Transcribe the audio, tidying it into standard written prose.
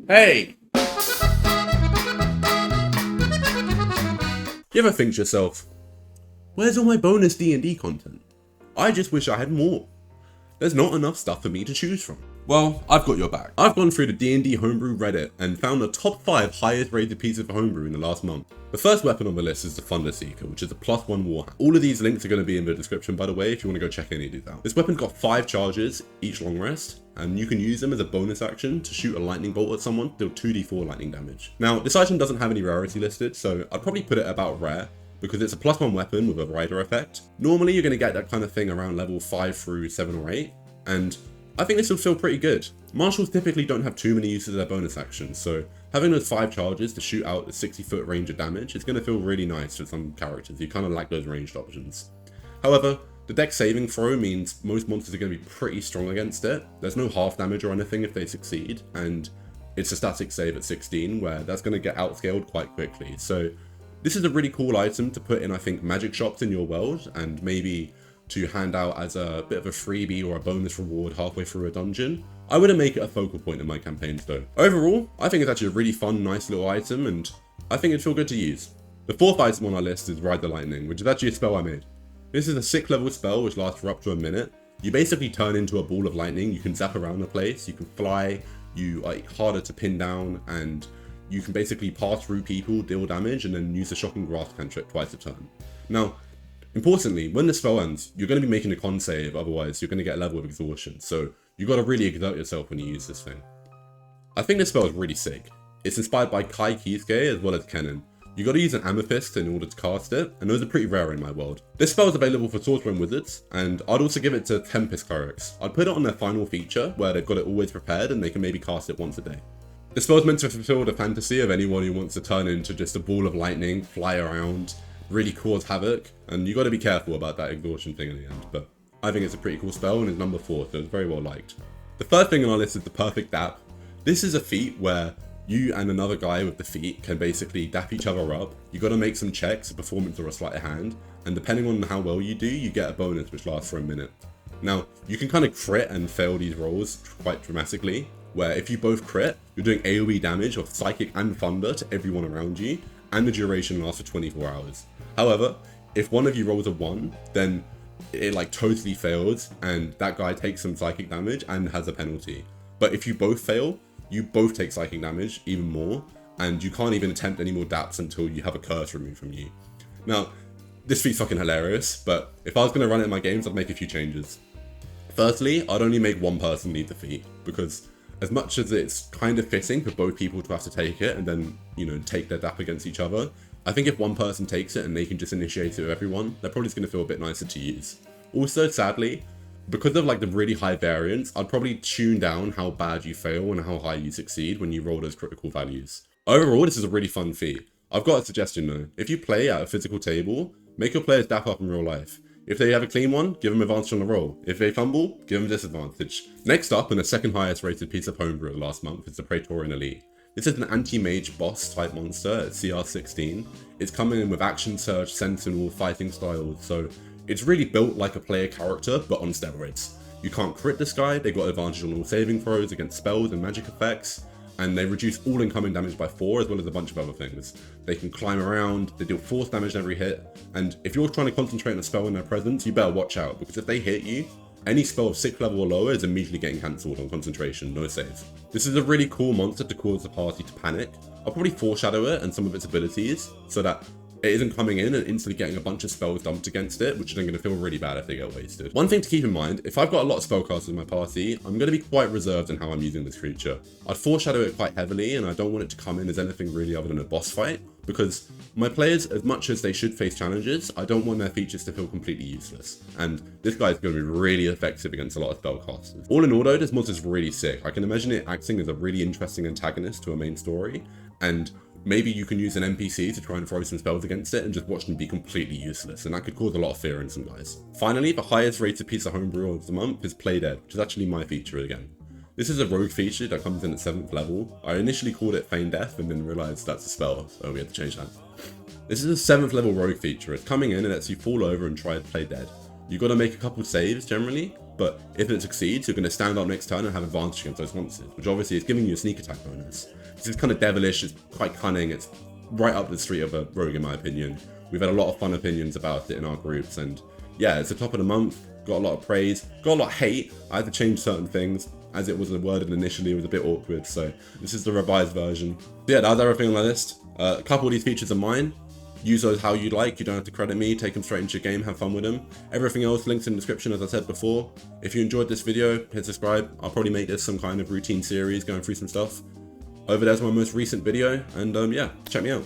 Hey! You ever think to yourself, where's all my bonus D&D content? I just wish I had more. There's not enough stuff for me to choose from. Well, I've got your back. I've gone through the DnD Homebrew Reddit and found the top 5 highest rated pieces of homebrew in the last month. The first weapon on the list is the Thunder Seeker, which is a +1 warhammer. All of these links are going to be in the description, by the way, if you want to go check any of these out. This weapon's got 5 charges, each long rest, and you can use them as a bonus action to shoot a lightning bolt at someone to deal 2d4 lightning damage. Now, this item doesn't have any rarity listed, so I'd probably put it about rare, because it's a +1 weapon with a rider effect. Normally you're going to get that kind of thing around level 5 through 7 or 8, and I think this will feel pretty good. Marshals typically don't have too many uses of their bonus actions, so having those 5 charges to shoot out a 60-foot range of damage is going to feel really nice for some characters. You kind of lack those ranged options. However, the dex saving throw means most monsters are going to be pretty strong against it. There's no half damage or anything if they succeed, and it's a static save at 16 where that's going to get outscaled quite quickly. So this is a really cool item to put in, I think, magic shops in your world, and maybe to hand out as a bit of a freebie or a bonus reward halfway through a dungeon. I wouldn't make it a focal point in my campaigns though. Overall, I think it's actually a really fun, nice little item, and I think it'd feel good to use. The 4th item on our list is Ride the Lightning, which is actually a spell I made. This is a 6th level spell which lasts for up to a minute. You basically turn into a ball of lightning, you can zap around the place, you can fly, you are harder to pin down, and you can basically pass through people, deal damage, and then use the Shocking Grasp cantrip twice a turn. Now, importantly, when the spell ends, you're going to be making a con save, otherwise you're going to get a level of exhaustion, so you got to really exert yourself when you use this thing. I think this spell is really sick. It's inspired by Kai Kisuke as well as Kennen. You got to use an amethyst in order to cast it, and those are pretty rare in my world. This spell is available for sorcerer and wizards, and I'd also give it to Tempest clerics. I'd put it on their final feature, where they've got it always prepared and they can maybe cast it once a day. This spell is meant to fulfill the fantasy of anyone who wants to turn into just a ball of lightning, fly around, really cause havoc, and you got to be careful about that exhaustion thing in the end, but I think it's a pretty cool spell and it's number 4, so it's very well liked. The third thing on our list is the Perfect Dap. This is a feat where you and another guy with the feat can basically dap each other up. You got to make some checks, a performance or a sleight of hand, and depending on how well you do, you get a bonus which lasts for a minute. Now, you can kind of crit and fail these rolls quite dramatically, where if you both crit, you're doing AoE damage of psychic and thunder to everyone around you, and the duration lasts for 24 hours. However, if one of you rolls a 1, then it like totally fails, and that guy takes some psychic damage and has a penalty. But if you both fail, you both take psychic damage, even more, and you can't even attempt any more daps until you have a curse removed from you. Now, this feat's fucking hilarious, but if I was going to run it in my games, I'd make a few changes. Firstly, I'd only make one person lead the feat, because as much as it's kind of fitting for both people to have to take it and then, you know, take their dap against each other, I think if one person takes it and they can just initiate it with everyone, they're probably just going to feel a bit nicer to use. Also, sadly, because of like the really high variance, I'd probably tune down how bad you fail and how high you succeed when you roll those critical values. Overall, this is a really fun feat. I've got a suggestion though. If you play at a physical table, make your players dap up in real life. If they have a clean one, give them advantage on the roll. If they fumble, give them disadvantage. Next up, and the 2nd highest rated piece of homebrew of last month, is the Praetorian Elite. This is an anti-mage boss type monster at CR 16. It's coming in with action surge, sentinel, fighting styles, so it's really built like a player character, but on steroids. You can't crit this guy, they got advantage on all saving throws against spells and magic effects, and they reduce all incoming damage by 4 as well as a bunch of other things. They can climb around, they deal force damage in every hit, and if you're trying to concentrate on a spell in their presence, you better watch out, because if they hit you, any spell of 6th level or lower is immediately getting cancelled on concentration, no save. This is a really cool monster to cause the party to panic. I'll probably foreshadow it and some of its abilities, so that it isn't coming in and instantly getting a bunch of spells dumped against it, which is then going to feel really bad if they get wasted. One thing to keep in mind, if I've got a lot of spellcasters in my party, I'm going to be quite reserved in how I'm using this creature. I'd foreshadow it quite heavily, and I don't want it to come in as anything really other than a boss fight, because my players, as much as they should face challenges, I don't want their features to feel completely useless, and this guy is going to be really effective against a lot of spellcasters. All in all though, this monster is really sick. I can imagine it acting as a really interesting antagonist to a main story, and maybe you can use an NPC to try and throw some spells against it and just watch them be completely useless, and that could cause a lot of fear in some guys. Finally, the highest rated piece of homebrew of the month is Play Dead, which is actually my feature again. This is a rogue feature that comes in at 7th level. I initially called it Feign Death and then realised that's a spell, so we had to change that. This is a 7th level rogue feature. It's coming in and lets you fall over and try to play dead. You got to make a couple saves generally, but if it succeeds, you're going to stand up next turn and have advantage against those monsters, which obviously is giving you a sneak attack bonus. This is kind of devilish, it's quite cunning, it's right up the street of a rogue in my opinion. We've had a lot of fun opinions about it in our groups, and yeah, it's the top of the month, got a lot of praise, got a lot of hate. I had to change certain things, as it was worded initially, it was a bit awkward, so this is the revised version. So yeah, that was everything on the list. A couple of these features are mine. Use those how you like, you don't have to credit me, take them straight into your game, have fun with them. Everything else links in the description, as I said before. If you enjoyed this video, hit subscribe. I'll probably make this some kind of routine series, going through some stuff. Over there's my most recent video, and yeah, check me out.